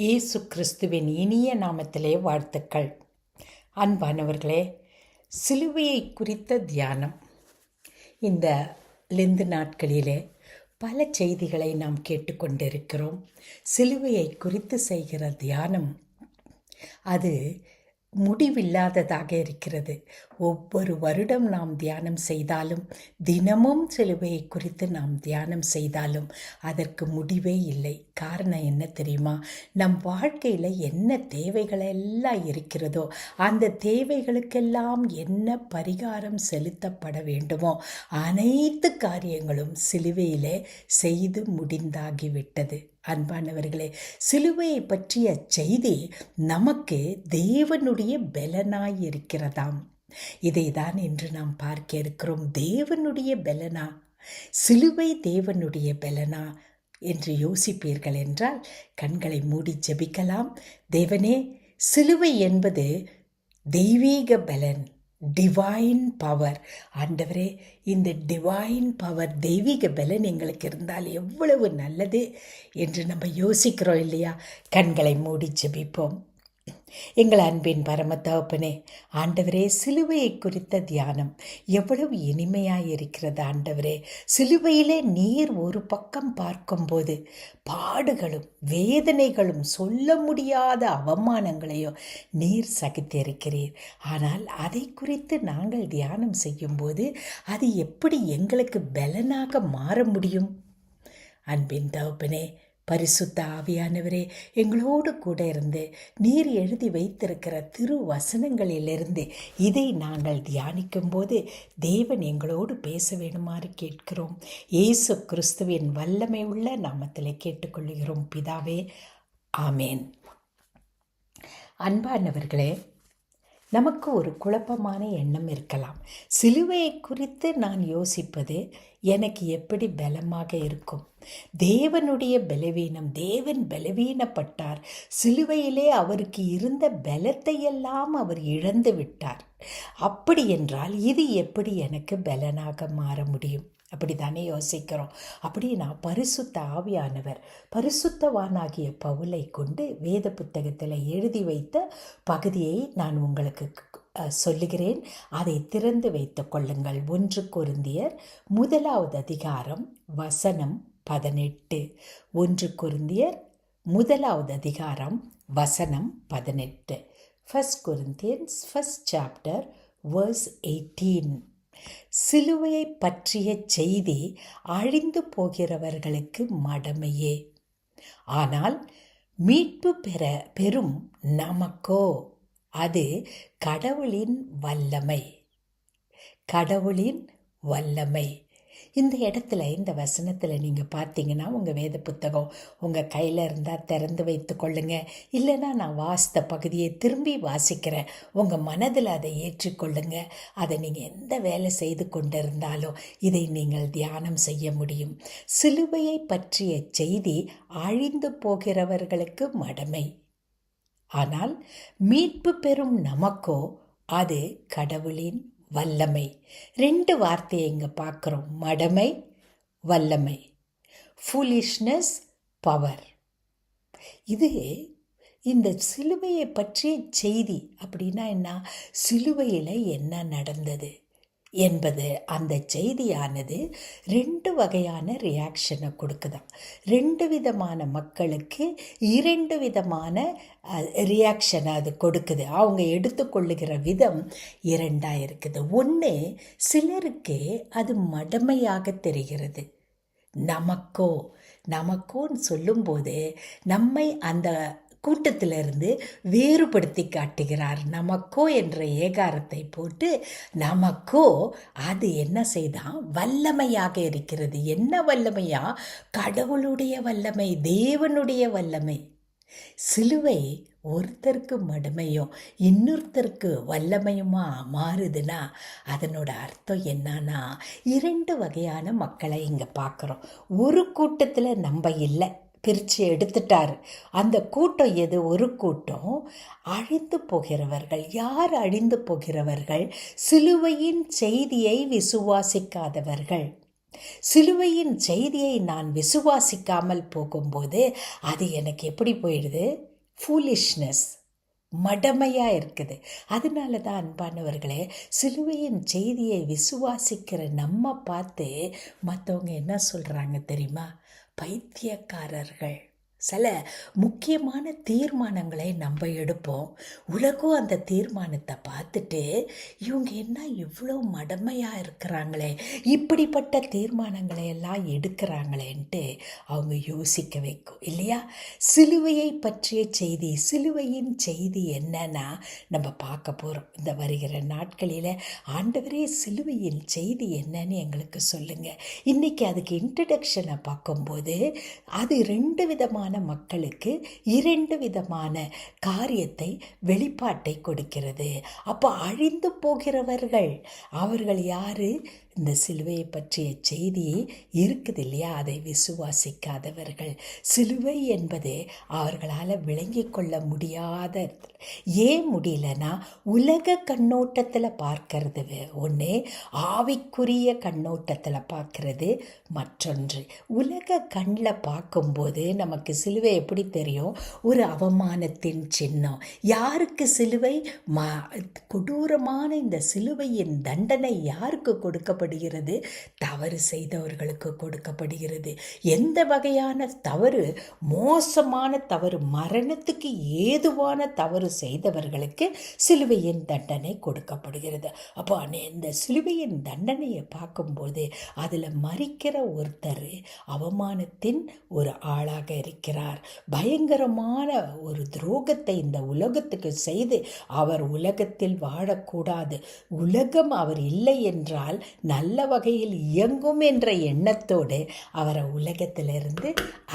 இயேசு கிறிஸ்துவின் இனிய நாமத்திலே வாழ்த்துக்கள். அன்பானவர்களே, சிலுவையை குறித்த தியானம். இந்த லெந்து நாட்களிலே பல செய்திகளை நாம் கேட்டுக்கொண்டிருக்கிறோம். சிலுவையை குறித்து செய்கிற தியானம் அது முடிவில்லாததாக இருக்கிறது. ஒவ்வொரு வருடம் நாம் தியானம் செய்தாலும், தினமும் சிலுவையை குறித்து நாம் தியானம் செய்தாலும் அதற்கு முடிவே இல்லை. காரணம் என்ன தெரியுமா? நம் வாழ்க்கையில் என்ன தேவைகளெல்லாம் இருக்கிறதோ அந்த தேவைகளுக்கெல்லாம் என்ன பரிகாரம் செலுத்தப்பட வேண்டுமோ அனைத்து காரியங்களும் சிலுவையிலே செய்து முடிந்தாகிவிட்டது. அன்பானவர்களே, சிலுவையை பற்றிய செய்தி நமக்கு தேவனுடைய பலனாய் இருக்கிறதாம். இதைதான் இன்று நாம் பார்க்க இருக்கிறோம். தேவனுடைய பலனா, சிலுவை தேவனுடைய பலனா என்று யோசிப்பீர்கள் என்றால் கண்களை மூடி ஜெபிக்கலாம். தேவனே, சிலுவை என்பது தெய்வீக பலன், டிவைன் பவர். ஆண்டவரே, இந்த டிவைன் பவர், தெய்வீக பலன் எங்களுக்கு இருந்தால் எவ்வளவு நல்லது என்று நம்ம யோசிக்கிறோம் இல்லையா? கண்களை மூடி ஜெபிப்போம். எங்கள் அன்பின் பரம தகப்பனே, ஆண்டவரே, சிலுவையை குறித்த தியானம் எவ்வளவு இனிமையாக இருக்கிறது. ஆண்டவரே, சிலுவையிலே நீர் ஒரு பக்கம் பார்க்கும்போது பாடுகளும் வேதனைகளும் சொல்ல முடியாத அவமானங்களையும் நீர் சகித்திருக்கிறீர். ஆனால் அதை குறித்து நாங்கள் தியானம் செய்யும்போது அது எப்படி எங்களுக்கு பலனாக மாற முடியும்? அன்பின் தகப்பனே, பரிசுத்த ஆவியானவரே, எங்களோடு கூட இருந்து நீர் எழுதி வைத்திருக்கிற திருவசனங்களிலிருந்து இதை நாங்கள் தியானிக்கும் போது தேவன் எங்களோடு பேச வேண்டுமாறு கேட்கிறோம். இயேசு கிறிஸ்துவின் வல்லமை உள்ள நாமத்திலே கேட்டுக்கொள்கிறோம் பிதாவே, ஆமேன். அன்பானவர்களே, நமக்கு ஒரு குழப்பமான எண்ணம் இருக்கலாம். சிலுவையை குறித்து நான் யோசிப்பது எனக்கு எப்படி பலமாக இருக்கும்? தேவனுடைய பலவீனம், தேவன் பலவீனப்பட்டார். சிலுவையிலே அவருக்கு இருந்த பலத்தையெல்லாம் அவர் இழந்து விட்டார். அப்படி என்றால் இது எப்படி எனக்கு பலனாக மாற முடியும்? அப்படித்தானே யோசிக்கிறோம். அப்படின்னா பரிசுத்த ஆவியானவர் பரிசுத்தவானாகிய பவுலை கொண்டு வேத புத்தகத்தில் எழுதி வைத்த பகுதியை நான் உங்களுக்கு சொல்லுகிறேன். அதை திறந்து வைத்து கொள்ளுங்கள். 1 கொரிந்தியர் 1 அதிகாரம் வசனம் 18. 1 கொரிந்தியர் 1 அதிகாரம் வசனம் 18. 1 Corinthians 1st chapter verse 18. சிலுவையை பற்றிய செய்தி அழிந்து போகிறவர்களுக்கு மடமையே, ஆனால் மீட்பு பெறும் நமக்கோ அது கடவுளின் வல்லமை. கடவுளின் வல்லமை. இந்த இடத்துல, இந்த வசனத்தில் நீங்கள் பார்த்தீங்கன்னா, உங்கள் வேத புத்தகம் உங்கள் கையில் இருந்தால் திறந்து வைத்து கொள்ளுங்க. இல்லைன்னா நான் வாசித்த பகுதியை திரும்பி வாசிக்கிறேன். உங்கள் மனதில் அதை ஏற்றுக்கொள்ளுங்க. அதை நீங்கள் எந்த வேலை செய்து கொண்டிருந்தாலும் இதை நீங்கள் தியானம் செய்ய முடியும். சிலுவையை பற்றிய செய்தி அழிந்து போகிறவர்களுக்கு மடமை, ஆனால் மீட்பு பெறும் நமக்கோ அது கடவுளின் வல்லமை. 2 வார்த்தையை இங்கே பார்க்குறோம். மடமை, வல்லமை. Foolishness, power. இது இந்த சிலுவையை பற்றிய செய்தி. அப்படின்னா என்ன? சிலுவையில் என்ன நடந்தது என்பது, அந்த செய்தியானது 2 வகையான ரியாக்ஷனை கொடுக்குதான். 2 விதமான மக்களுக்கு 2 விதமான ரியாக்ஷனை அது கொடுக்குது. அவங்க எடுத்துக்கொள்ளுகிற விதம் 2ஆக இருக்குது. ஒன்று, சிலருக்கு அது மடமையாக தெரிகிறது. நமக்கோன்னு சொல்லும்போது நம்மை அந்த கூட்டத்திலிருந்து வேறுபடுத்தி காட்டுகிறார். நமக்கோ என்ற ஏகாரத்தை போட்டு நமக்கோ அது என்ன செய்தான்? வல்லமையாக இருக்கிறது. என்ன வல்லமையா? கடவுளுடைய வல்லமை, தேவனுடைய வல்லமை. சிலுவை ஒருத்தருக்கு மடமையும் இன்னொருத்தருக்கு வல்லமையுமா மாறுதுன்னா அதனோட அர்த்தம் என்னன்னா, 2 வகையான மக்களை இங்கே பார்க்குறோம். ஒரு கூட்டத்தில் நம்ம இல்லை, பிரித்து எடுத்துட்டார். அந்த கூட்டம் எது? ஒரு கூட்டம் அழிந்து போகிறவர்கள். யார் அழிந்து போகிறவர்கள்? சிலுவையின் செய்தியை விசுவாசிக்காதவர்கள். சிலுவையின் செய்தியை நான் விசுவாசிக்காமல் போகும்போது அது எனக்கு எப்படி போயிடுது? ஃபூலிஷ்னஸ், மடமையாக இருக்குது. அதனால தான் அன்பானவர்களே, சிலுவையின் செய்தியை விசுவாசிக்கிற நம்ம பார்த்து மற்றவங்க என்ன சொல்கிறாங்க தெரியுமா? பைத்தியக்காரர்கள். சில முக்கியமான தீர்மானங்களை நம்ம எடுப்போம். உலகம் அந்த தீர்மானத்தை பார்த்துட்டு இவங்க என்ன இவ்வளோ மடமையாக இருக்கிறாங்களே, இப்படிப்பட்ட தீர்மானங்களை எல்லாம் எடுக்கிறாங்களேன்ட்டு அவங்க யோசிக்க வைக்கும் இல்லையா? சிலுவையை பற்றிய செய்தி, சிலுவையின் செய்தி என்னன்னா நம்ம பார்க்க போகிறோம் இந்த வருகிற நாட்களில். ஆண்டவரே, சிலுவையின் செய்தி என்னன்னு எங்களுக்கு சொல்லுங்கள். இன்றைக்கி அதுக்கு இன்ட்ரடக்ஷனை பார்க்கும்போது அது 2 விதமான மக்களுக்கு 2 விதமான காரியத்தை, வெளிப்பாட்டை கொடுக்கிறது. அப்போ அழிந்து போகிறவர்கள் அவர்கள் யாரு? இந்த சிலுவையை பற்றிய செய்தி இருக்குது இல்லையா, அதை விசுவாசிக்காதவர்கள். சிலுவை என்பது அவர்களால் விளங்கி கொள்ள முடியாத, ஏன் முடியலன்னா உலக கண்ணோட்டத்தில் பார்க்கறது ஒன்று, ஆவிக்குரிய கண்ணோட்டத்தில் பார்க்கறது மற்றொன்று. உலக கண்ணில் பார்க்கும்போது நமக்கு சிலுவை எப்படி தெரியும்? ஒரு அவமானத்தின் சின்னம். யாருக்கு சிலுவை? கொடூரமான இந்த சிலுவையின் தண்டனை யாருக்கு கொடுக்கப்படுகிறது? தவறு செய்தவர்களுக்கு கொடுக்கப்படுகிறது. எந்த வகையான தவறு? மோசமான தவறு, மரணத்துக்கு ஏதுவான தவறு செய்தவர்களுக்கு சிலுவையின் தண்டனை கொடுக்கப்படுகிறது. அப்போ இந்த சிலுவையின் தண்டனையை பார்க்கும்போது அதில் மரிக்கிற ஒருத்தர் அவமானத்தின் ஒரு ஆளாக இருக்கிறார். பயங்கரமான ஒரு துரோகத்தை இந்த உலகத்துக்கு செய்து அவர் உலகத்தில் வாழக்கூடாது, உலகம் அவர் இல்லை என்றால் நல்ல வகையில் இயங்கும் என்ற எண்ணத்தோடு அவரை உலகத்திலிருந்து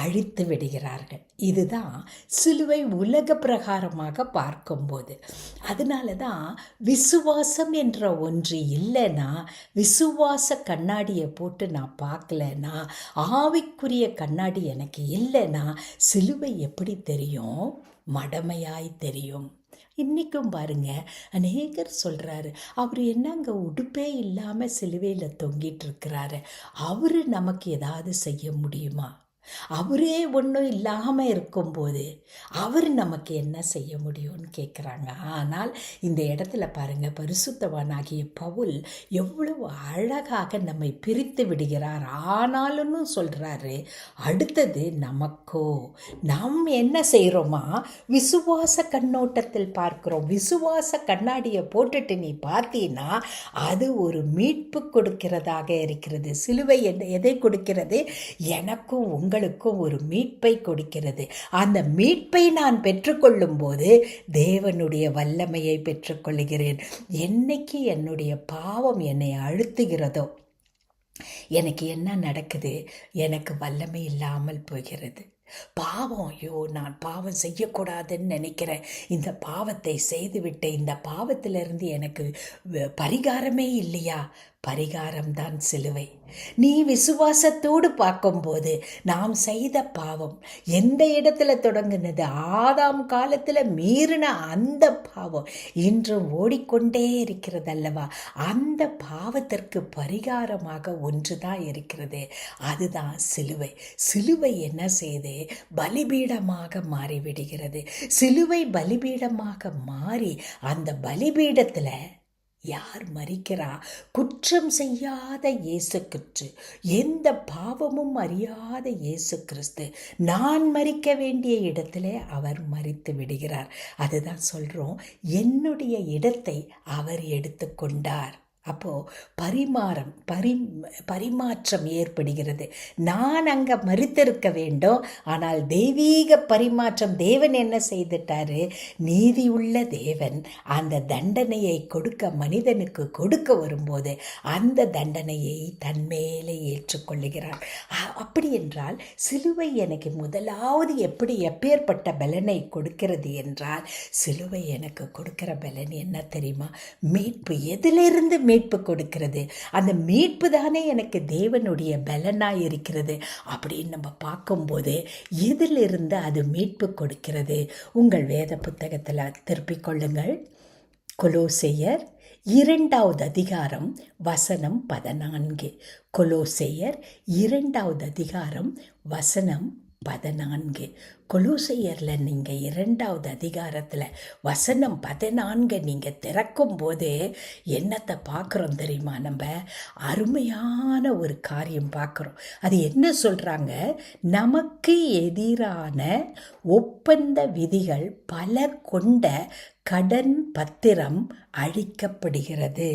அழித்து விடுகிறார்கள். இதுதான் சிலுவை உலக பிரகாரமாக பார்க்கும்போது. அதனால தான் விசுவாசம் என்ற ஒன்று இல்லைன்னா, விசுவாச கண்ணாடியை போட்டு நான் பார்க்கலன்னா, ஆவிக்குரிய கண்ணாடி எனக்கு இல்லைன்னா சிலுவை எப்படி தெரியும்? மடமையாய் தெரியும். இன்றைக்கும் பாருங்க, அநேகர் சொல்கிறாரு, அவர் என்ன அங்கே உடுப்பே இல்லாமல் சிலுவையில் தொங்கிட்டு இருக்கிறாரு, அவர் நமக்கு ஏதாவது செய்ய முடியுமா? அவரே ஒன்றும் இல்லாமல் இருக்கும்போது அவர் நமக்கு என்ன செய்ய முடியும்னு கேட்குறாங்க. ஆனால் இந்த இடத்துல பாருங்கள், பரிசுத்தவானாகிய பவுல் எவ்வளவு அழகாக நம்மை பிரித்து விடுகிறார். ஆனாலும் சொல்கிறாரு, அடுத்தது நமக்கோ, நாம் என்ன செய்கிறோமா? விசுவாச கண்ணோட்டத்தில் பார்க்கிறோம். விசுவாச கண்ணாடியை போட்டுட்டு நீ பார்த்தீன்னா அது ஒரு மீட்பு கொடுக்கிறதாக இருக்கிறது. சிலுவை எதை கொடுக்கிறது? எனக்கும் உங்களுக்கும் ஒரு மீட்பை கொடுக்கிறது. அந்த மீட்பை நான் பெற்றுக்கொள்ளும் போது தேவனுடைய வல்லமையை பெற்றுக்கொள்கிறேன். என்னைக்கு என்னுடைய பாவம் என்னை அழுத்துகிறதோ, எனக்கு என்ன நடக்குது? எனக்கு வல்லமை இல்லாமல் போகிறது. பாவம், ஐயோ நான் பாவம் செய்யக்கூடாதுன்னு நினைக்கிறேன், இந்த பாவத்தை செய்துவிட்டேன், இந்த பாவத்திலிருந்து எனக்கு பரிகாரமே இல்லையா? பரிகாரம்தான் சிலுவை. நீ விசுவாசத்தோடு பார்க்கும்போது நாம் செய்த பாவம் எந்த இடத்துல தொடங்குனது? ஆதாம் காலத்தில் மீறின அந்த பாவம் இன்றும் ஓடிக்கொண்டே இருக்கிறது அல்லவா? அந்த பாவத்திற்கு பரிகாரமாக ஒன்று தான் இருக்கிறது, அதுதான் சிலுவை. சிலுவை என்ன செய்து பலிபீடமாக மாறிவிடுகிறது. சிலுவை பலிபீடமாக மாறி அந்த பலிபீடத்தில் யார் மரிக்கிறா? குற்றம் செய்யாத இயேசு கிறிஸ்து, எந்த பாவமும் அறியாத இயேசு கிறிஸ்து நான் மரிக்க வேண்டிய இடத்துல அவர் மரித்து விடுகிறார். அதுதான் சொல்கிறோம், என்னுடைய இடத்தை அவர் எடுத்துக்கொண்டார். அப்போது பரிமாற்றம் ஏற்படுகிறது. நான் அங்கே மரித்திருக்க வேண்டும், ஆனால் தெய்வீக பரிமாற்றம். தேவன் என்ன செய்துட்டாரு? நீதி உள்ள தேவன் அந்த தண்டனையை கொடுக்க, மனிதனுக்கு கொடுக்க வரும்போது அந்த தண்டனையை தன்மேலே ஏற்றுக்கொள்ளுகிறார். அப்படி என்றால் சிலுவை எனக்கு முதலாவது எப்பேற்பட்ட பலனை கொடுக்கிறது என்றால், சிலுவை எனக்கு கொடுக்கிற பலன் என்ன தெரியுமா? மீட்பு. எதிலிருந்து மீட்பு கொடுக்கிறது? அந்த மீட்பு தானே எனக்கு தேவனுடைய பலனாய் இருக்கிறது. அப்படின்னு நம்ம பார்க்கும்போது எதிலிருந்து அது மீட்பு கொடுக்கிறது? உங்கள் வேத புத்தகத்தில் திருப்பிக் கொள்ளுங்கள். கொலோசையர் 2வது அதிகாரம் வசனம் 14. கொலோசையர் 2வது அதிகாரம் வசனம் 14. கொலோசையரில் நீங்கள் 2வது அதிகாரத்தில் வசனம் 14 நீங்கள் திறக்கும் போது என்னத்தை பார்க்குறோம் தெரியுமா? நம்ம அருமையான ஒரு காரியம் பார்க்குறோம். அது என்ன சொல்கிறாங்க? நமக்கு எதிரான ஒப்பந்த விதிகள் பல கொண்ட கடன் பத்திரம் அழிக்கப்படுகிறது.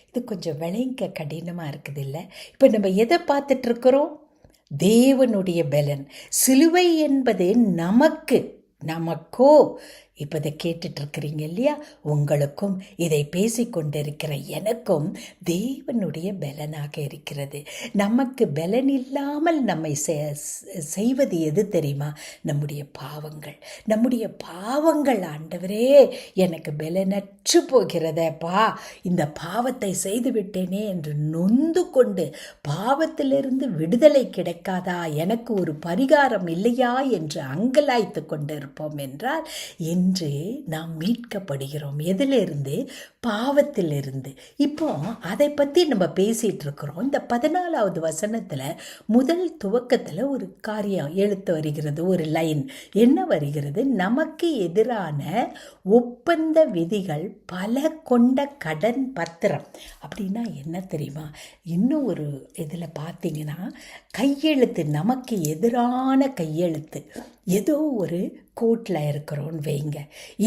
இது கொஞ்சம் விளைங்க கடினமாக இருக்குது இல்லை? இப்போ நம்ம எதை பார்த்துட்ருக்குறோம்? தேவனுடைய பலன். சிலுவை என்பது நமக்கோ இப்போ இதை கேட்டுட்ருக்கிறீங்க இல்லையா? உங்களுக்கும் இதை பேசிக்கொண்டிருக்கிற எனக்கும் தேவனுடைய பலனாக இருக்கிறது. நமக்கு பலன் இல்லாமல் நம்மை செய்வது எது தெரியுமா? நம்முடைய பாவங்கள். ஆண்டவரே, எனக்கு பலனற்று போகிறதப்பா, இந்த பாவத்தை செய்து விட்டேனே என்று நொந்து கொண்டு பாவத்திலிருந்து விடுதலை கிடைக்காதா, எனக்கு ஒரு பரிகாரம் இல்லையா என்று அங்கலாய்த்து கொண்டு இருப்போம் என்றால் என்று நாம் மீட்கப்படுகிறோம். எதிலிருந்து? பாவத்திலிருந்து. இப்போ அதை பற்றி நம்ம பேசிட்டு இருக்கிறோம். இந்த 14வது வசனத்தில் முதல் துவக்கத்தில் ஒரு காரியம் எழுத்து வருகிறது, ஒரு லைன் என்ன வருகிறது? நமக்கு எதிரான ஒப்பந்த விதிகள் பல கொண்ட கடன் பத்திரம். அப்படின்னா என்ன தெரியுமா? இன்னும் ஒரு இதில் பார்த்தீங்கன்னா கையெழுத்து, நமக்கு எதிரான கையெழுத்து. ஏதோ ஒரு கோர்ட்டில் இருக்கிறோன்னு வைங்க,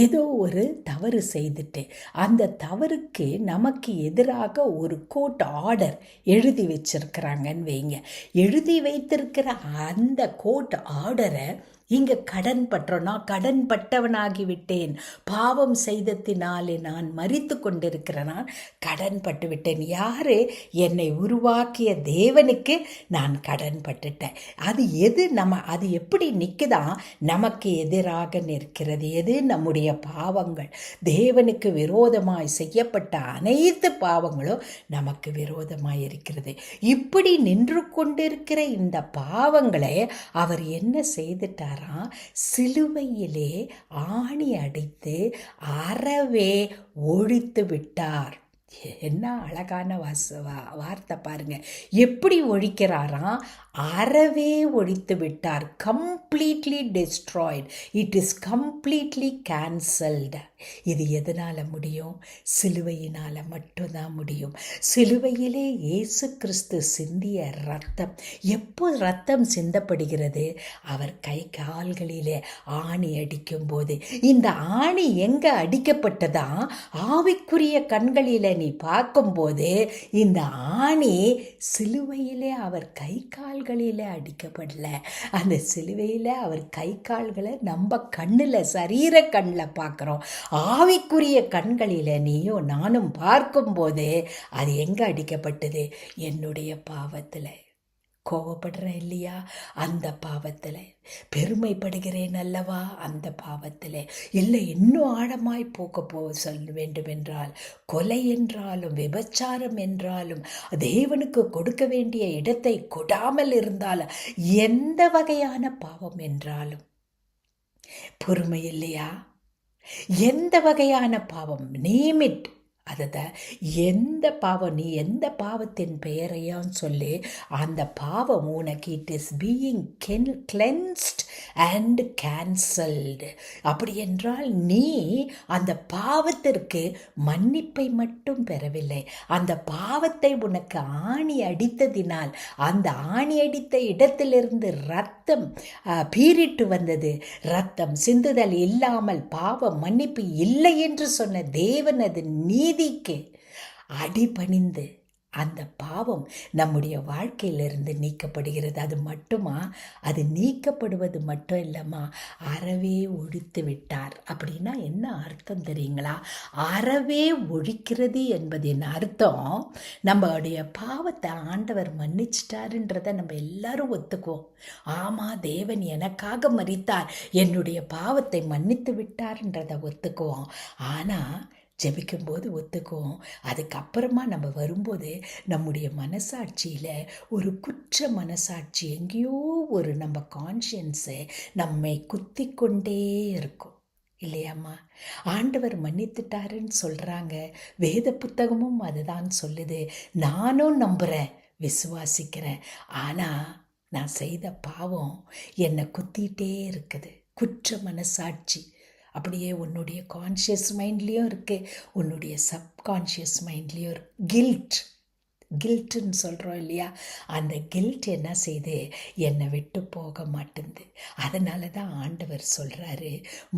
ஏதோ ஒரு தவறு செய்துட்டு அந்த தவறுக்கு நமக்கு எதிராக ஒரு கோர்ட் ஆர்டர் எழுதி வச்சிருக்கிறாங்கன்னு வைங்க. எழுதி வைத்திருக்கிற அந்த கோர்ட் ஆர்டரை இங்கே கடன் பற்றோம். நான் கடன் பட்டவனாகி விட்டேன், பாவம் செய்ததினாலே நான் மரித்து கொண்டிருக்கிறேன், நான் கடன் பட்டு விட்டேன். யாரு? என்னை உருவாக்கிய தேவனுக்கு நான் கடன் பட்டுட்டேன். அது எது? அது எப்படி நிற்குதான்? நமக்கு எதிராக நிற்கிறது எது? நம்முடைய பாவங்கள். தேவனுக்கு விரோதமாய் செய்யப்பட்ட அனைத்து பாவங்களும் நமக்கு விரோதமாய் இருக்கிறது. இப்படி நின்று கொண்டிருக்கிற இந்த பாவங்களை அவர் என்ன செய்துட்டார்? சிலுவையிலே ஆணி அடித்து அறவே ஒழித்து விட்டார். என்ன அழகான வார்த்தை பாருங்க. எப்படி ஒழிக்கிறாராம்? அறவே ஒழித்து விட்டார். Completely destroyed. It is completely cancelled. இது எதனால் முடியும்? சிலுவையினால் மட்டும்தான் முடியும். சிலுவையிலே இயேசு கிறிஸ்து சிந்திய ரத்தம். எப்போ ரத்தம் சிந்தப்படுகிறது? அவர் கை கால்களிலே ஆணி அடிக்கும் போது. இந்த ஆணி எங்க அடிக்கப்பட்டதா? ஆவிக்குரிய கண்களில் நீ பார்க்கும்போது இந்த ஆணி சிலுவையிலே அவர் கை கால்களில் அடிக்கப்படல. அந்த சிலுவையில் அவர் கை கால்களை நம்ம கண்ணில், சரீர கண்ணில் பார்க்குறோம். ஆவிக்குரிய கண்களில் நீயும் நானும் பார்க்கும்போது அது எங்கே அடிக்கப்பட்டது? என்னுடைய பாவத்தில். கோபப்படுறேன் இல்லையா? அந்த பாவத்தில். பெருமைப்படுகிறேன் அல்லவா? அந்த பாவத்தில். இல்லை, இன்னும் ஆழமாய் சொல்ல வேண்டுமென்றால் கொலை என்றாலும் விபச்சாரம் என்றாலும் தேவனுக்கு கொடுக்க வேண்டிய இடத்தை கொடாமல் இருந்தாலும் எந்த வகையான பாவம் என்றாலும் பொறுமை இல்லையா? எந்த வகையான பாவம், நேமிட். அதுதான் எந்த பாவம், நீ எந்த பாவத்தின் பெயரையும் சொல்லி அந்த பாவம் உனக்கு it is being cleansed and cancelled. அப்படி என்றால் நீ அந்த பாவத்திற்கு மன்னிப்பை மட்டும் பெறவில்லை, அந்த பாவத்தை உனக்கு ஆணி அடித்ததினால் அந்த ஆணி அடித்த இடத்திலிருந்து ரத்தம் பீரிட்டு வந்தது. ரத்தம் சிந்துதல் இல்லாமல் பாவம் மன்னிப்பு இல்லை என்று சொன்ன தேவன் அது நீதிக்கு அடிபணிந்து அந்த பாவம் நம்முடைய வாழ்க்கையிலிருந்து நீக்கப்படுகிறது. அது மட்டுமா? அது நீக்கப்படுவது மட்டும் இல்லைம்மா, அறவே ஒழித்து விட்டார். அப்படின்னா என்ன அர்த்தம் தெரியுங்களா? அறவே ஒழிக்கிறது என்பதின் அர்த்தம் நம்மளுடைய பாவத்தை ஆண்டவர் மன்னிச்சிட்டாருன்றதை நம்ம எல்லாரும் ஒத்துக்குவோம். ஆமாம், தேவன் எனக்காக மரித்தார், என்னுடைய பாவத்தை மன்னித்து விட்டார்ன்றதை ஒத்துக்குவோம். ஆனால் ஜெபிக்கும்போது ஒத்துக்குவோம். அதுக்கப்புறமா நம்ம வரும்போது நம்முடைய மனசாட்சியில் ஒரு குற்ற மனசாட்சி, எங்கேயோ ஒரு நம்ம கான்ஷியன்ஸை நம்மை குத்தி கொண்டே இருக்கும். இல்லையாம்மா? ஆண்டவர் மன்னித்துட்டாருன்னு சொல்கிறாங்க. வேத புத்தகமும் அதுதான் சொல்லுது. நானும் நம்புகிறேன், விசுவாசிக்கிறேன். ஆனால் நான் செய்த பாவம் என்னை குத்திகிட்டே இருக்குது. குற்ற மனசாட்சி அப்படியே உன்னுடைய கான்ஷியஸ் மைண்ட்லேயும் இருக்குது, உன்னுடைய சப்கான்ஷியஸ் மைண்ட்லேயும் கில்ட்டுன்னு சொல்கிறோம் இல்லையா? அந்த கில்ட் என்ன செய்து என்னை விட்டு போக மாட்டேங்குது. அதனால தான் ஆண்டவர் சொல்கிறாரு,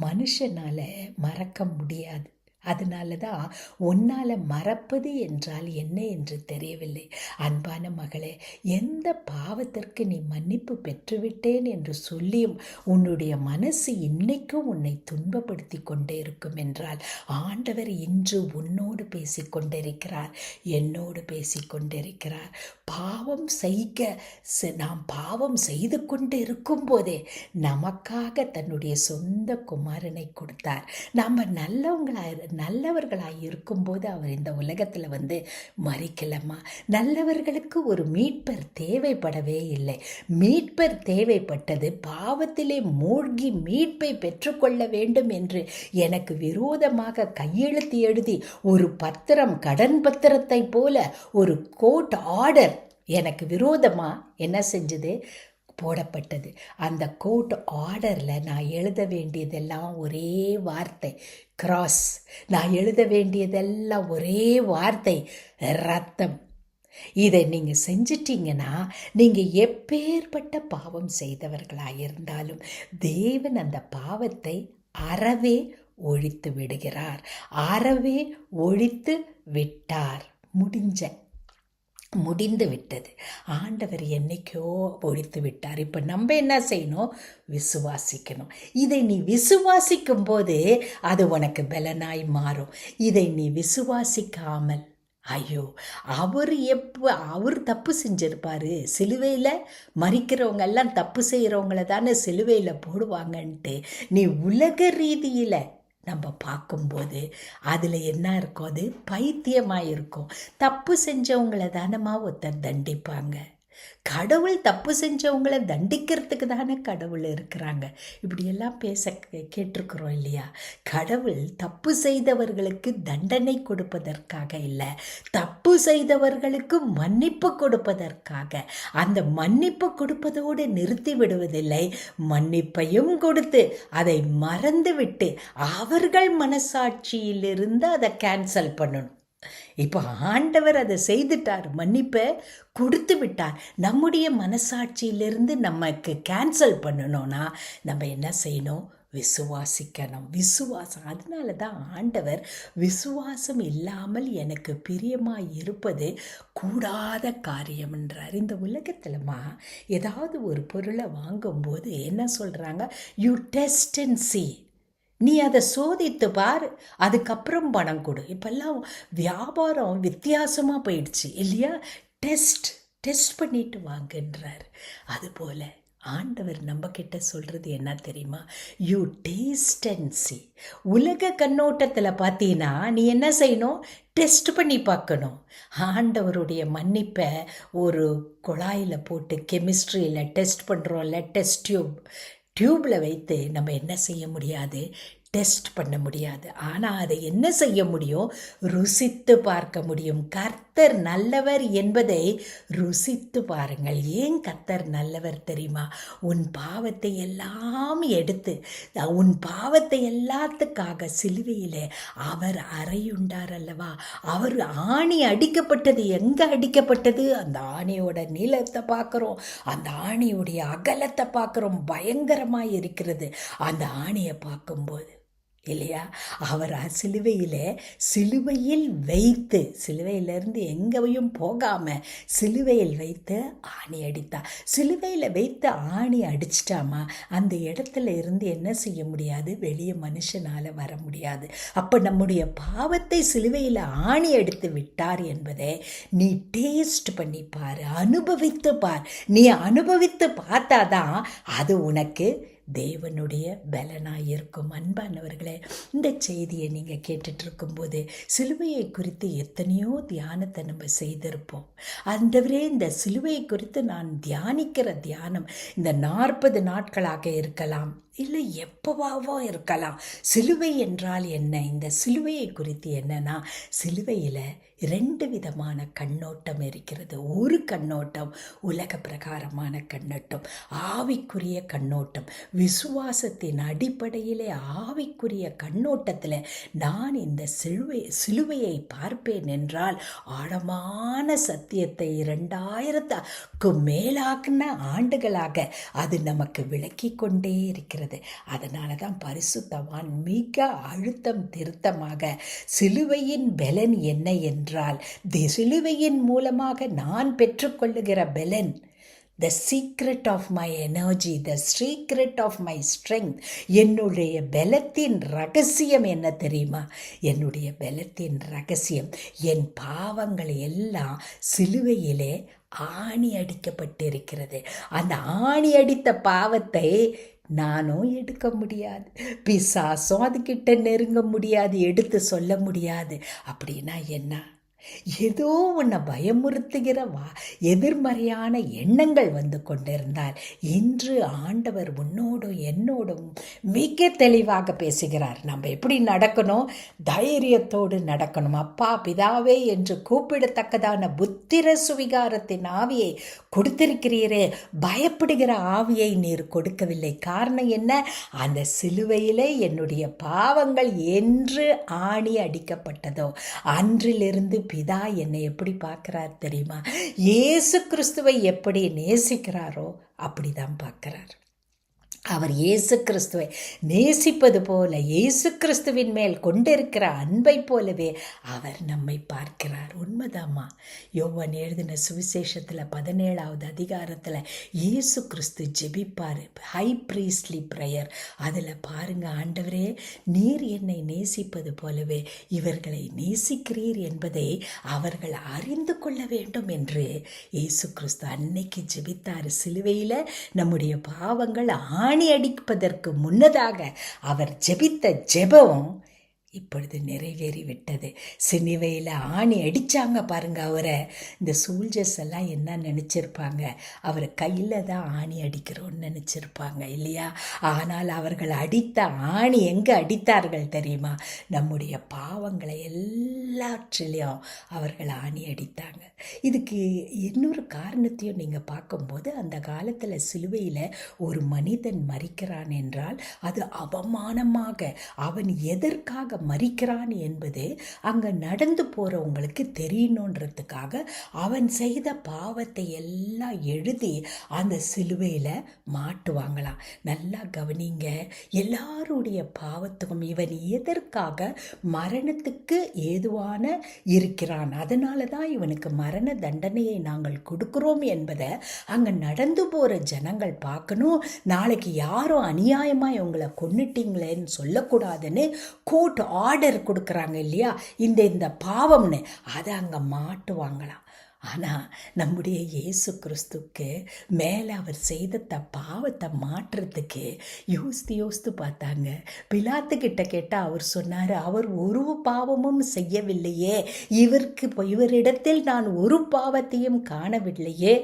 மனுஷனால் மறக்க முடியாது. அதனால தான் உன்னால் மறப்பது என்றால் என்ன என்று தெரியவில்லை. அன்பான மகளே, எந்த பாவத்திற்கு நீ மன்னிப்பு பெற்றுவிட்டேன் என்று சொல்லியும் உன்னுடைய மனசு இன்னைக்கும் உன்னை துன்பப்படுத்தி கொண்டே இருக்கும் என்றால், ஆண்டவர் இன்று உன்னோடு பேசிக்கொண்டிருக்கிறார், என்னோடு பேசிக்கொண்டிருக்கிறார். பாவம் நாம் பாவம் செய்து கொண்டு இருக்கும் போதே நமக்காக தன்னுடைய சொந்த குமாரனை கொடுத்தார். நாம் நல்லவர்களாய் இருக்கும்போது அவர் இந்த உலகத்தில் வந்து மறிக்கலம்மா. நல்லவர்களுக்கு ஒரு மீட்பர் தேவைப்படவே இல்லை. மீட்பர் தேவைப்பட்டது பாவத்திலே மூழ்கி மீட்பை பெற்றுக்கொள்ள வேண்டும் என்று எனக்கு விரோதமாக கையெழுத்து எழுதி ஒரு பத்திரம், கடன் பத்திரத்தை போல ஒரு கோர்ட் ஆர்டர் எனக்கு விரோதமாக என்ன செஞ்சது, போடப்பட்டது. அந்த கோர்ட் ஆர்டரில் நான் எழுத வேண்டியதெல்லாம் ஒரே வார்த்தை கிராஸ். நான் எழுத வேண்டியதெல்லாம் ஒரே வார்த்தை ரத்தம். இதை நீங்கள் செஞ்சிட்டீங்கன்னா, நீங்கள் எப்பேற்பட்ட பாவம் செய்தவர்களாக இருந்தாலும் தேவன் அந்த பாவத்தை அறவே ஒழித்து விடுகிறார். அறவே ஒழித்து விட்டார். முடிந்து விட்டது. ஆண்டவர் என்னைக்கோ ஒழித்து விட்டார். இப்போ நம்ம என்ன செய்யணும்? விசுவாசிக்கணும். இதை நீ விசுவாசிக்கும் போது அது உனக்கு பலனாய் மாறும். இதை நீ விசுவாசிக்காமல், ஐயோ அவர் தப்பு செஞ்சிருப்பாரு, சிலுவையில் மறிக்கிறவங்க எல்லாம் தப்பு செய்கிறவங்கள தானே சிலுவையில் போடுவாங்கன்ட்டு நீ உலக ரீதியில் நம்ம பார்க்கும்போது அதில் என்ன இருக்கும்? அது பைத்தியமாக இருக்கும். தப்பு செஞ்சவங்களை தானம்மா ஒருத்தர் தண்டிப்பாங்க. கடவுள் தப்பு செஞ்சவங்களை தண்டிக்கிறதுக்கு தானே கடவுள் இருக்கிறாங்க. இப்படியெல்லாம் கேட்டிருக்கிறோம் இல்லையா? கடவுள் தப்பு செய்தவர்களுக்கு தண்டனை கொடுப்பதற்காக இல்லை, தப்பு செய்தவர்களுக்கு மன்னிப்பு கொடுப்பதற்காக. அந்த மன்னிப்பு கொடுப்பதோடு நிறுத்தி விடுவதில்லை, மன்னிப்பையும் கொடுத்து அதை மறந்துவிட்டு அவர்கள் மனசாட்சியிலிருந்து அதை கேன்சல் பண்ணணும். இப்போ ஆண்டவர் அதை செய்துட்டார், மன்னிப்பை கொடுத்து விட்டார். நம்முடைய மனசாட்சியிலிருந்து நமக்கு கேன்சல் பண்ணணும்னா நம்ம என்ன செய்யணும்? விசுவாசிக்கணும். விசுவாசம். அதனால தான் ஆண்டவர் விசுவாசம் இல்லாமல் எனக்கு பிரியமாக இருப்பது கூடாத காரியம் என்றார். இந்த உலகத்தில்மா ஏதாவது ஒரு பொருளை வாங்கும்போது என்ன சொல்கிறாங்க? You test and see. நீ அதை சோதித்து பார், அதுக்கப்புறம் பணம் கொடு. இப்பெல்லாம் வியாபாரம் வித்தியாசமாக போயிடுச்சு இல்லையா? டெஸ்ட் பண்ணிட்டு வாங்கன்றார். அதுபோல் ஆண்டவர் நம்ம கிட்ட சொல்கிறது என்ன தெரியுமா? You taste and see. உலக கண்ணோட்டத்தில் பார்த்தீங்கன்னா நீ என்ன செய்யணும்? டெஸ்ட் பண்ணி பார்க்கணும். ஆண்டவருடைய மன்னிப்பை ஒரு குழாயில் போட்டு கெமிஸ்ட்ரியில் டெஸ்ட் பண்ணுறோம்ல, டெஸ்ட் டியூப்பில் வைத்து நம்ம என்ன செய்ய முடியாது? டெஸ்ட் பண்ண முடியாது. ஆனால் அதை என்ன செய்ய முடியும்? ருசித்து பார்க்க முடியும். கர்த்தர் நல்லவர் என்பதை ருசித்து பாருங்கள். ஏன் கர்த்தர் நல்லவர் தெரியுமா? உன் பாவத்தை எல்லாம் எடுத்து, உன் பாவத்தை எல்லாத்துக்காக சிலுவையில் அவர் அறையுண்டார் அல்லவா? அவர் ஆணி அடிக்கப்பட்டது. எங்கே அடிக்கப்பட்டது? அந்த ஆணியோட நீளத்தை பார்க்குறோம், அந்த ஆணியுடைய அகலத்தை பார்க்குறோம், பயங்கரமாக இருக்கிறது அந்த ஆணியை பார்க்கும்போது இல்லையா? அவர் சிலுவையில் வைத்து, சிலுவையிலிருந்து எங்கேயும் போகாமல் சிலுவையில் வைத்து ஆணி அடித்தார். சிலுவையில் வைத்து ஆணி அடிச்சிட்டாமா அந்த இடத்துல இருந்து என்ன செய்ய முடியாது? வெளியே மனுஷனால் வர முடியாது. அப்போ நம்முடைய பாவத்தை சிலுவையில் ஆணி அடித்து விட்டார் என்பதை நீ டேஸ்ட் பண்ணி பார், அனுபவித்து பார். நீ அனுபவித்து பார்த்தாதான் அது உனக்கு தேவனுடைய பலனாக இருக்கும். அன்பானவர்களே, இந்த செய்தியை நீங்கள் கேட்டுட்ருக்கும்போது சிலுவையை குறித்து எத்தனையோ தியானத்தை நம்ம செய்திருப்போம். ஆண்டவரே, இந்த சிலுவையை குறித்து நான் தியானிக்கிற தியானம் இந்த 40 நாட்களாக இருக்கலாம், இல்லை எப்போவாவோ இருக்கலாம். சிலுவை என்றால் என்ன? இந்த சிலுவையை குறித்து என்னன்னா, சிலுவையில் 2 விதமான கண்ணோட்டம் இருக்கிறது. ஒரு கண்ணோட்டம் உலக பிரகாரமான கண்ணோட்டம், ஆவிக்குரிய கண்ணோட்டம். விசுவாசத்தின் அடிப்படையிலே ஆவிக்குரிய கண்ணோட்டத்தில் நான் இந்த சிலுவையை பார்ப்பேன் என்றால், ஆழமான சத்தியத்தை 2000க்கு மேலான ஆண்டுகளாக அது நமக்கு விளக்கி கொண்டே இருக்கிறது. அதனால தான் பரிசுத்தவான் மிக அழுத்தம் திருத்தமாக சிலுவையின் பலன் என்ன என்றால், சிலுவையின் மூலமாக நான் பெற்றுக்கொள்ளுகிற பலன், the secret of my energy, the secret of my strength, என்னுடைய பலத்தின் ரகசியம் என்ன தெரியுமா? என்னுடைய பலத்தின் ரகசியம் என் பாவங்கள் எல்லாம் சிலுவையிலே ஆணி அடிக்கப்பட்டிருக்கிறது. அந்த ஆணி அடித்த பாவத்தை நானும் எடுக்க முடியாது, பிசாசும் அதுக்கிட்ட நெருங்க முடியாது, எடுத்து சொல்ல முடியாது. அப்படின்னா என்ன? ஏதோ உன்னை பயமுறுத்துகிற எதிர்மறையான எண்ணங்கள் வந்து கொண்டிருந்தால், இன்று ஆண்டவர் உன்னோடும் என்னோடும் மிக தெளிவாக பேசுகிறார். நம்ம எப்படி நடக்கணும்? தைரியத்தோடு நடக்கணும். அப்பா பிதாவே என்று கூப்பிடத்தக்கதான புத்திர சுவிகாரத்தின் ஆவியை கொடுத்திருக்கிறீரே, பயப்படுகிற ஆவியை நீர் கொடுக்கவில்லை. காரணம் என்ன? அந்த சிலுவையிலே என்னுடைய பாவங்கள் என்று ஆணி அடிக்கப்பட்டதோ அன்றிலிருந்து பிதா என்னை எப்படி பார்க்கிறார் தெரியுமா? இயேசு கிறிஸ்துவை எப்படி நேசிக்கிறாரோ அப்படிதான் பார்க்கிறார். அவர் இயேசு கிறிஸ்துவை நேசிப்பது போல, இயேசு கிறிஸ்துவின் மேல் கொண்டிருக்கிற அன்பை போலவே அவர் நம்மை பார்க்கிறார். உண்மைதாம்மா. யோவான் எழுதின சுவிசேஷத்தில் 17வது அதிகாரத்தில் இயேசு கிறிஸ்து ஜெபிப்பார், ஹை ப்ரீஸ்ட்லி ப்ரேயர். அதில் பாருங்க, ஆண்டவரே நீர் என்னை நேசிப்பது போலவே இவர்களை நேசிக்கிறீர் என்பதை அவர்கள் அறிந்து கொள்ள வேண்டும் என்று இயேசு கிறிஸ்து அன்னைக்கு ஜெபித்தார். சிலுவையில் நம்முடைய பாவங்கள் ஆணி அடிப்பதற்கு முன்னதாக அவர் ஜெபித்த ஜெபம் இப்பொழுது நிறைவேறிவிட்டது. சிலுவையில் ஆணி அடித்தாங்க பாருங்க அவரை. இந்த சோல்ஜர்ஸ் எல்லாம் என்ன நினச்சிருப்பாங்க? அவர் கையில் தான் ஆணி அடிக்கிறோன்னு நினச்சிருப்பாங்க இல்லையா? ஆனால் அவர்கள் அடித்த ஆணி எங்கே அடித்தார்கள் தெரியுமா? நம்முடைய பாவங்களை எல்லாற்றிலையும் அவர்கள் ஆணி அடித்தாங்க. இதுக்கு இன்னொரு காரணத்தையும் நீங்கள் பார்க்கும்போது, அந்த காலத்தில் சிலுவையில் ஒரு மனிதன் மரிக்கிறான் என்றால் அது அவமானமாக, அவன் எதற்காக மரிக்கிறான் என்பது அங்கே நடந்து போகிறவங்களுக்கு தெரியணுன்றதுக்காக அவன் செய்த பாவத்தை எல்லாம் எழுதி அந்த சிலுவையில் மாட்டுவாங்களாம். நல்லா கவனிங்க, எல்லாருடைய பாவத்துக்கும் இவன் எதற்காக மரணத்துக்கு ஏதுவான இருக்கிறான், அதனால தான் இவனுக்கு மரண தண்டனையை நாங்கள் கொடுக்கிறோம் என்பதை அங்கே நடந்து போகிற ஜனங்கள் பார்க்கணும். நாளைக்கு யாரும் அநியாயமாக இவங்களை கொன்னுட்டீங்களேன்னு சொல்லக்கூடாதுன்னு கோர்ட் ஆர்டர் கொடுக்குறாங்க இல்லையா? இந்த பாவம்னு அதை அங்கே மாட்டுவாங்களாம். ஆனால் நம்முடைய இயேசு கிறிஸ்துக்கு மேலே அவர் செய்த பாவத்தை மாற்றுறதுக்கு யோசித்து பார்த்தாங்க. பிலாத்துக்கிட்ட கேட்டால் அவர் சொன்னார், அவர் ஒரு பாவமும் செய்யவில்லையே, இவரிடத்தில் நான் ஒரு பாவத்தையும் காணவில்லையே.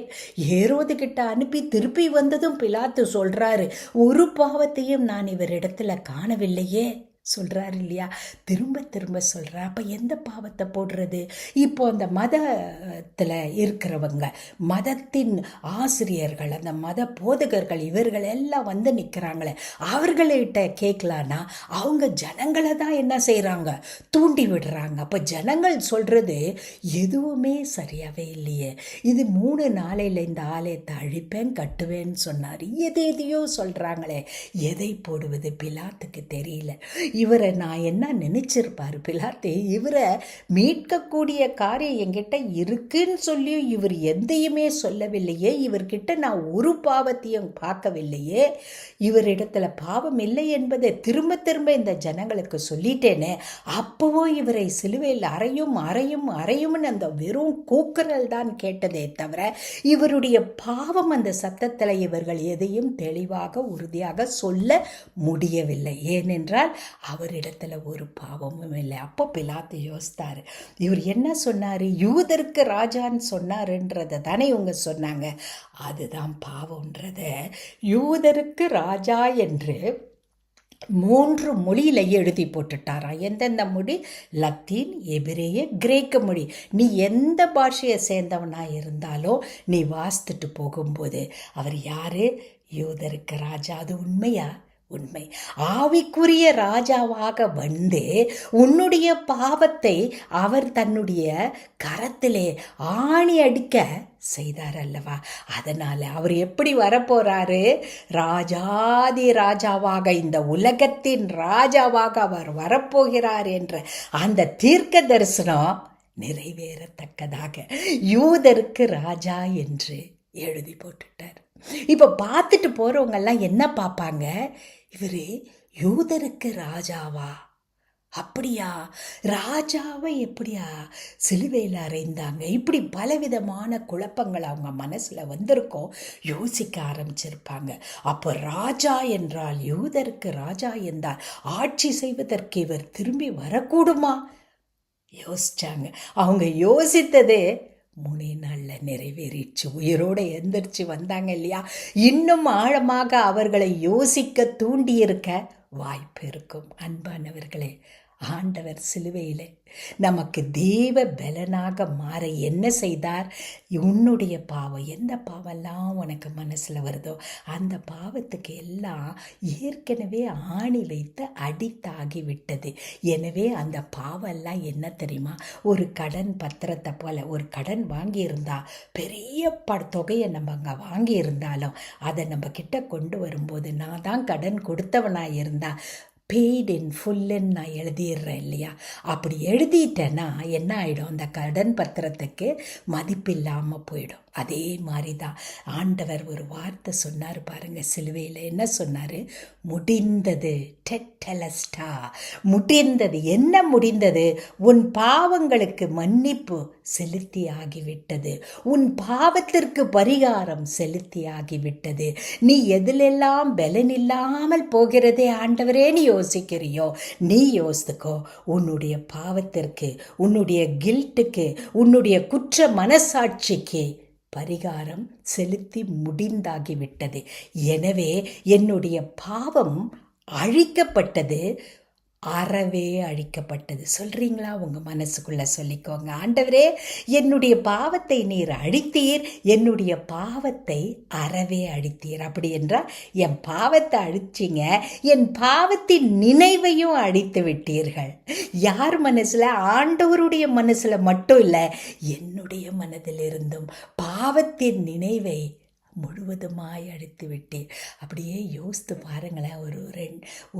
ஏரோது கிட்ட அனுப்பி திருப்பி வந்ததும் பிலாத்து சொல்கிறாரு, ஒரு பாவத்தையும் நான் இவரிடத்தில் காணவில்லையே சொல்கிறாரு இல்லையா? திரும்ப திரும்ப சொல்கிறார். அப்போ எந்த பாவத்தை போடுறது? இப்போ அந்த மதத்தில் இருக்கிறவங்க, மதத்தின் ஆசிரியர்கள், அந்த மத போதகர்கள், இவர்கள் எல்லாம் வந்து நிற்கிறாங்களே, அவர்கள்கிட்ட கேட்கலான்னா அவங்க ஜனங்களை தான் என்ன செய்கிறாங்க? தூண்டி விடுறாங்க. அப்போ ஜனங்கள் சொல்கிறது எதுவுமே சரியாகவே இல்லையே. இது 3 நாளையில் இந்த ஆலயத்தை அழிப்பேன் கட்டுவேன்னு சொன்னார். எதையோ சொல்கிறாங்களே, எதை போடுவது பிலாத்துக்கு தெரியல. இவரை நான் என்ன நினைச்சிருப்பாரு பிலாத்து? இவரை மீட்கக்கூடிய காரியம் என்கிட்ட இருக்குன்னு சொல்லியும் இவர் எதையுமே சொல்லவில்லையே, இவர்கிட்ட நான் ஒரு பாவத்தையும் பார்க்கவில்லையே, இவரிடத்துல பாவம் இல்லை என்பதை திரும்ப திரும்ப இந்த ஜனங்களுக்கு சொல்லிட்டேனே, அப்பவும் இவரை சிலுவையில் அறையும் அறையும் அறையும்னு அந்த வெறும் கூக்குரல் தான் கேட்டதே தவிர இவருடைய பாவம் அந்த சத்தத்தில் இவர்கள் எதையும் தெளிவாக உறுதியாக சொல்ல முடியவில்லை. ஏனென்றால் அவரிடத்துல ஒரு பாவமும் இல்லை. அப்போ பிலாத்து யோசித்தாரு, இவர் என்ன சொன்னார், யூதருக்கு ராஜான்னு சொன்னாருன்றதை தானே இவங்க சொன்னாங்க, அதுதான் பாவம்ன்றத யூதருக்கு ராஜா என்று 3 மொழியில எழுதி போட்டுட்டாராம். எந்தெந்த மொழி? லத்தீன், எபிரேய, கிரேக்க மொழி. நீ எந்த பாஷையை சேர்ந்தவனா இருந்தாலும் நீ வாசித்துட்டு போகும்போது அவர் யாரு? யூதருக்கு ராஜா. அது உண்மையா? உண்மை. ஆவிக்குரிய ராஜாவாக வந்து உன்னுடைய பாவத்தை அவர் தன்னுடைய கரத்திலே ஆணி அடிக்க செய்தார் அல்லவா? அதனால அவர் எப்படி வரப்போறாரு? ராஜாதி ராஜாவாக, இந்த உலகத்தின் ராஜாவாக அவர் வரப்போகிறார் என்ற அந்த தீர்க்க தரிசனம் நிறைவேறத்தக்கதாக யூதருக்கு ராஜா என்று எழுதி போட்டுட்டார். இப்போ பார்த்துட்டு போறவங்கெல்லாம் என்ன பார்ப்பாங்க? இவரு யூதருக்கு ராஜாவா? அப்படியா? ராஜாவை எப்படியா சிலுவையில் அறைந்தாங்க? இப்படி பலவிதமான குழப்பங்கள் அவங்க மனசுல வந்திருக்கோம். யோசிக்க ஆரம்பிச்சிருப்பாங்க. அப்போ ராஜா என்றால், யூதருக்கு ராஜா என்றால் ஆட்சி செய்வதற்கு இவர் திரும்பி வரக்கூடுமா? யோசிச்சாங்க. அவங்க யோசித்ததே 3 நாளில் நிறைவேறிச்சு. உயிரோடு எந்திரிச்சு வந்தாங்க இல்லையா? இன்னும் ஆழமாக அவர்களை யோசிக்க தூண்டியிருக்க வாய்ப்பு இருக்கும். அன்பானவர்களே, ஆண்டவர் சிலுவையில் நமக்கு தேவ பலனாக மாற என்ன செய்தார்? உன்னுடைய பாவம், எந்த பாவெல்லாம் உனக்கு மனசில் வருதோ அந்த பாவத்துக்கு எல்லாம் ஏற்கனவே ஆணி வைத்து அடித்தாகிவிட்டது. எனவே அந்த பாவெல்லாம் என்ன தெரியுமா? ஒரு கடன் பத்திரத்தை போல. ஒரு கடன் வாங்கியிருந்தா பெரிய தொகையை நம்ம அங்கே வாங்கியிருந்தாலும் அதை நம்ம கிட்ட கொண்டு வரும்போது, நான் தான் கடன் கொடுத்தவனாக இருந்தா பெய்ட் இன் ஃபுல்லுன்னு நான் எழுதிடுறேன் இல்லையா? அப்படி எழுதிட்டேன்னா என்ன ஆகிடும்? அந்த கடன் பத்திரத்துக்கு மதிப்பில்லாமல் போயிடும். அதே மாதிரி தான் ஆண்டவர் ஒரு வார்த்தை சொன்னார் பாருங்க சிலுவையில். என்ன சொன்னார்? முடிந்தது. டெட்டலஸ்டா, முடிந்தது. என்ன முடிந்தது? உன் பாவங்களுக்கு மன்னிப்பு செலுத்தி ஆகிவிட்டது. உன் பாவத்திற்கு பரிகாரம் செலுத்தி ஆகிவிட்டது. நீ எதிலெல்லாம் பலன் இல்லாமல் போகிறதே ஆண்டவரே நீ யோசிக்கிறியோ, நீ யோசித்துக்கோ. உன்னுடைய பாவத்திற்கு, உன்னுடைய கில்ட்டுக்கு, உன்னுடைய குற்ற மனசாட்சிக்கு பரிகாரம் செலுத்தி முடிந்தாகிவிட்டது. எனவே என்னுடைய பாவம் அழிக்கப்பட்டது, அறவே அழிக்கப்பட்டது. சொல்றீங்களா? உங்க மனசுக்குள்ள சொல்லிக்கோங்க. ஆண்டவரே, என்னுடைய பாவத்தை நீர் அழித்தீர், என்னுடைய பாவத்தை அறவே அழித்தீர். அப்படி என்றால் என் பாவத்தை அழிச்சிங்க, என் பாவத்தின் நினைவையும் அழித்து விட்டீர்கள். யார் மனசுல? ஆண்டவருடைய மனசுல மட்டும் இல்லை, என்னுடைய மனதிலிருந்தும் பாவத்தின் நினைவை முழுவதுமாய் அடித்து விட்டேன். அப்படியே யோசித்து பாருங்களேன்.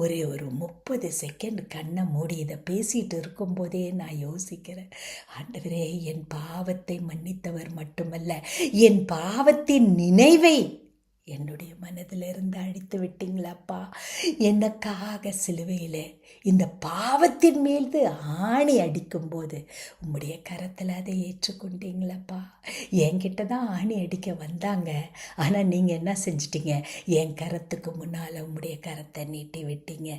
ஒரு 30 செகண்ட் கண்ணை மூடி இதை பேசிகிட்டு இருக்கும்போதே நான் யோசிக்கிறேன், ஆண்டவரே, என் பாவத்தை மன்னித்தவர் மட்டுமல்ல, என் பாவத்தின் நினைவை என்னுடைய மனதிலிருந்து அழித்து விட்டீங்களாப்பா. எனக்காக சிலுவையில் இந்த பாவத்தின் மீது ஆணி அடிக்கும்போது உம்முடைய கரத்தில் அதை ஏற்றுக்கொண்டீங்களப்பா. என்கிட்ட தான் ஆணி அடிக்க வந்தாங்க, ஆனால் நீங்கள் என்ன செஞ்சிட்டீங்க? என் கரத்துக்கு முன்னால் உம்முடைய கரத்தை நீட்டி விட்டீங்க.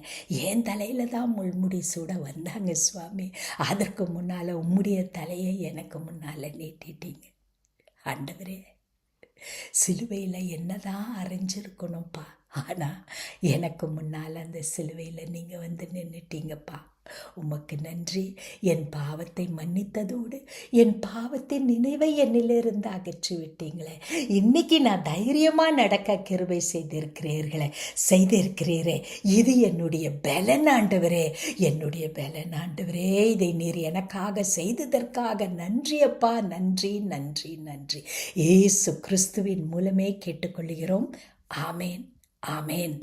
என் தலையில் தான் முள்முடி சூட வந்தாங்க சுவாமி, அதற்கு முன்னால் உம்முடைய தலையை எனக்கு முன்னால் நீட்டிட்டீங்க. ஆண்டவரே, சிலுவையில் என்னதான் அரைஞ்சிருக்கணும்ப்பா, ஆனால் எனக்கு முன்னால் அந்த சிலுவையில் நீங்கள் வந்து நின்றுட்டீங்கப்பா. உமக்கு நன்றி. என் பாவத்தை மன்னித்ததோடு என் பாவத்தின் நினைவை என்னிலிருந்து அகற்றி விட்டீங்களே. இன்னைக்கு நான் தைரியமாக நடக்க கிருபை செய்திருக்கிறீரே. இது என்னுடைய பலன் ஆண்டவரே, என்னுடைய பலன் ஆண்டவரே. இதை நீர் எனக்காக செய்ததற்காக நன்றி அப்பா, நன்றி நன்றி நன்றி. இயேசு கிறிஸ்துவின் மூலமே கேட்டுக்கொள்கிறோம். ஆமேன், ஆமேன்.